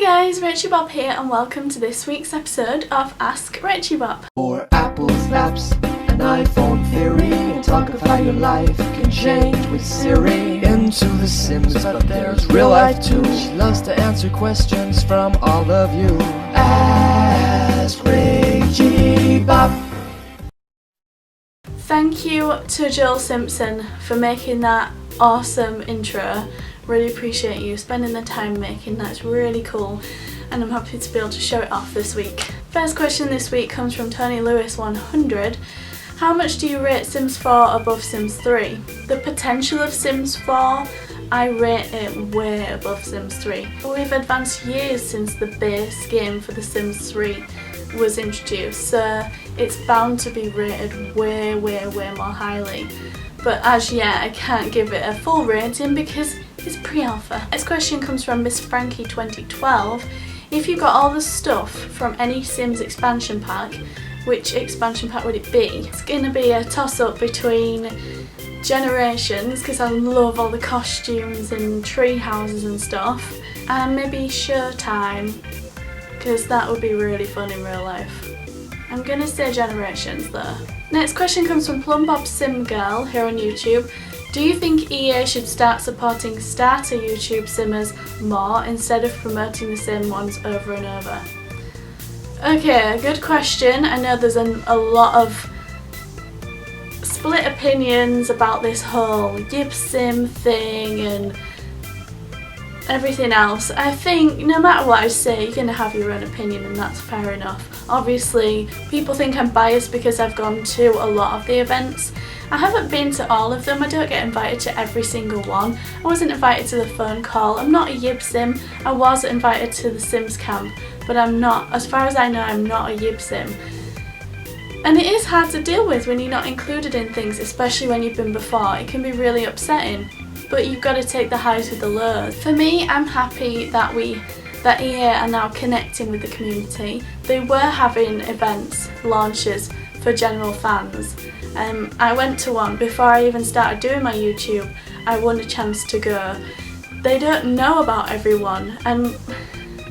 Hi guys, Rachybop here and welcome to this week's episode of Ask Rachybop. Or Apple Snaps, an iPhone theory, and talk of how your life can change with Siri. Into The Sims, but there's real life too. She loves to answer questions from all of you. Ask Rachybop. Thank you to Joel Simpson for making that awesome intro. Really appreciate you spending the time making that. It's really cool and I'm happy to be able to show it off this week. First question this week comes from Tony Lewis 100. How much do you rate Sims 4 above Sims 3? The potential of Sims 4, I rate it way above Sims 3. We've advanced years since the base game for The Sims 3 was introduced, so it's bound to be rated way more highly. But as yet I can't give it a full rating because it's pre-alpha. Next question comes from Miss Frankie 2012. If you got all the stuff from any Sims expansion pack, which expansion pack would it be? It's going to be a toss-up between Generations, because I love all the costumes and tree houses and stuff, and maybe Showtime, because that would be really fun in real life. I'm going to say Generations though. Next question comes from Plumbob Sim Girl here on YouTube. Do you think EA should start supporting starter YouTube simmers more instead of promoting the same ones over and over? Okay, good question. I know there's a lot of split opinions about this whole YIBSIM thing and everything else. I think no matter what I say, you're going to have your own opinion and that's fair enough. Obviously, people think I'm biased because I've gone to a lot of the events. I haven't been to all of them, I don't get invited to every single one. I wasn't invited to the phone call, I'm not a YIBSIM. I was invited to the Sims camp, but I'm not, as far as I know, I'm not a YIBSIM. And it is hard to deal with when you're not included in things, especially when you've been before. It can be really upsetting, but you've got to take the highs with the lows. For me, I'm happy that EA are now connecting with the community. They were having events, launches for general fans. I went to one before I even started doing my YouTube. I won a chance to go. They don't know about everyone and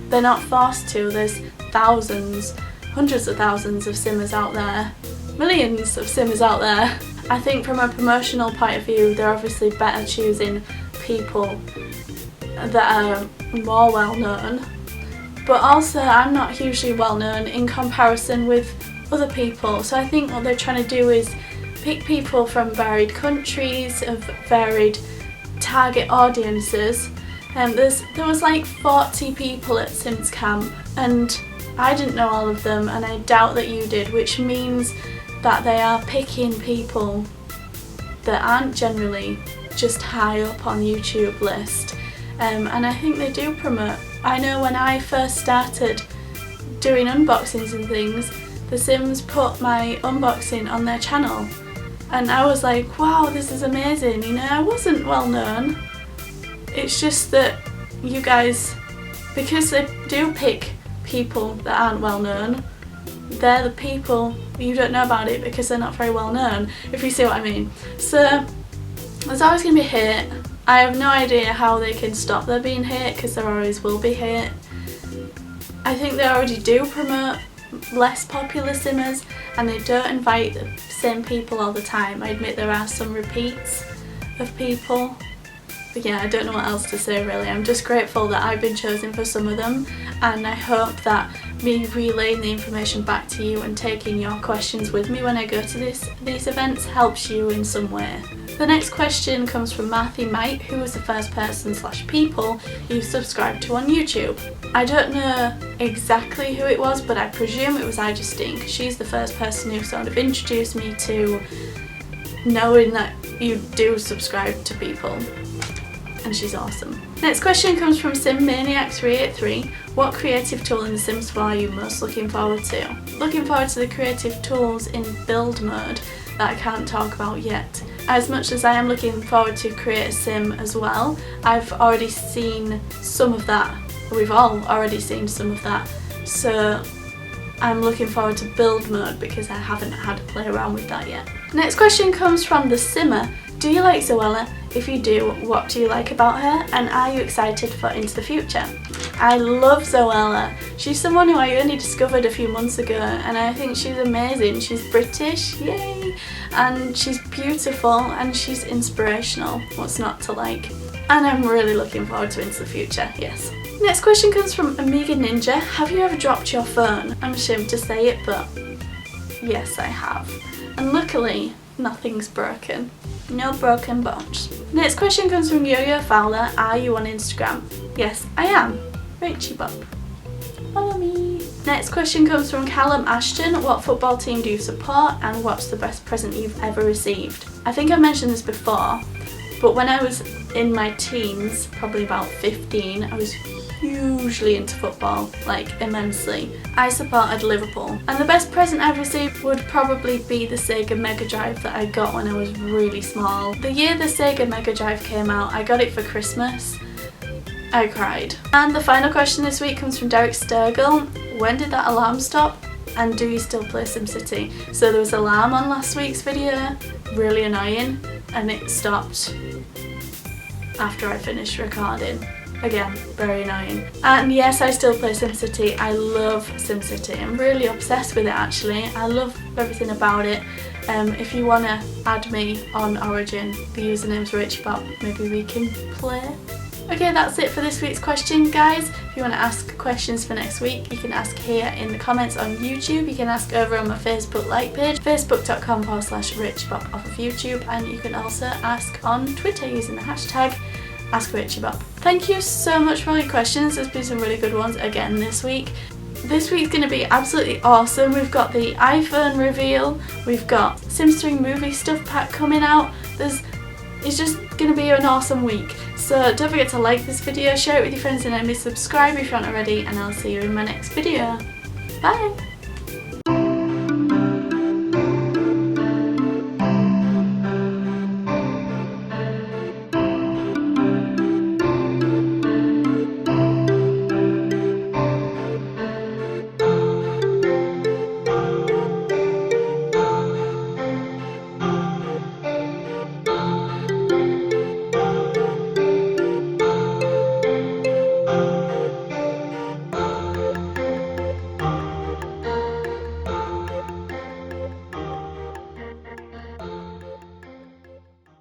they're not forced to. There's thousands, hundreds of thousands of simmers out there, millions of simmers out there. I think from a promotional point of view, they're obviously better choosing people that are more well known, but also I'm not hugely well known in comparison with other people, so I think what they're trying to do is pick people from varied countries, of varied target audiences. There was like 40 people at Sims Camp and I didn't know all of them and I doubt that you did, which means that they are picking people that aren't generally just high up on YouTube list. And I think they do promote. I know when I first started doing unboxings and things, The Sims put my unboxing on their channel and I was like, wow, this is amazing. You know, I wasn't well known. It's just that you guys, because they do pick people that aren't well known, they're the people you don't know about it because they're not very well known, if you see what I mean. So there's always going to be hate. I have no idea how they can stop there being hate because there always will be hate. I think they already do promote less popular simmers and they don't invite the same people all the time. I admit there are some repeats of people, but yeah, I don't know what else to say really. I'm just grateful that I've been chosen for some of them and I hope that me relaying the information back to you and taking your questions with me when I go to these events helps you in some way. The next question comes from Matthew Mike, who was the first person / people you subscribed to on YouTube. I don't know exactly who it was, but I presume it was Justine, because she's the first person who sort of introduced me to knowing that you do subscribe to people, and she's awesome. Next question comes from SimManiac383. What creative tool in The Sims 4 are you most looking forward to? Looking forward to the creative tools in build mode that I can't talk about yet. As much as I am looking forward to Create a Sim as well, I've already seen some of that. We've all already seen some of that. So I'm looking forward to build mode because I haven't had to play around with that yet. Next question comes from The Simmer. Do you like Zoella? If you do, what do you like about her, and are you excited for Into the Future? I love Zoella. She's someone who I only discovered a few months ago, and I think she's amazing. She's British, yay, and she's beautiful and she's inspirational. What's not to like? And I'm really looking forward to Into the Future, yes. Next question comes from Amiga Ninja. Have you ever dropped your phone? I'm ashamed to say it, but yes, I have. And luckily, nothing's broken. No broken bones. Next question comes from Yo-Yo Fowler. Are you on Instagram? Yes, I am. Rachybop. Follow me. Next question comes from Callum Ashton. What football team do you support, and what's the best present you've ever received? I think I mentioned this before, but when I was in my teens, probably about 15, I was hugely into football, like immensely. I supported Liverpool, and the best present I've received would probably be the Sega Mega Drive that I got when I was really small. The year the Sega Mega Drive came out, I got it for Christmas. I cried. And the final question this week comes from Derek Sturgill. When did that alarm stop? And do you still play SimCity? So there was an alarm on last week's video, really annoying, and it stopped after I finished recording. Again, very annoying. And yes, I still play SimCity. I love SimCity. I'm really obsessed with it actually. I love everything about it. If you want to add me on Origin, the username's Rachybop. Maybe we can play. Okay, that's it for this week's question, guys. If you want to ask questions for next week, you can ask here in the comments on YouTube. You can ask over on my Facebook like page, facebook.com/Rachybop off of YouTube, and you can also ask on Twitter using the hashtag AskRachybop. Thank you so much for all your questions. There's been some really good ones again this week. This week's going to be absolutely awesome. We've got the iPhone reveal, we've got Sims 3 movie stuff pack coming out. It's just going to be an awesome week. So don't forget to like this video, share it with your friends and enemies, subscribe if you're not already, and I'll see you in my next video. Bye!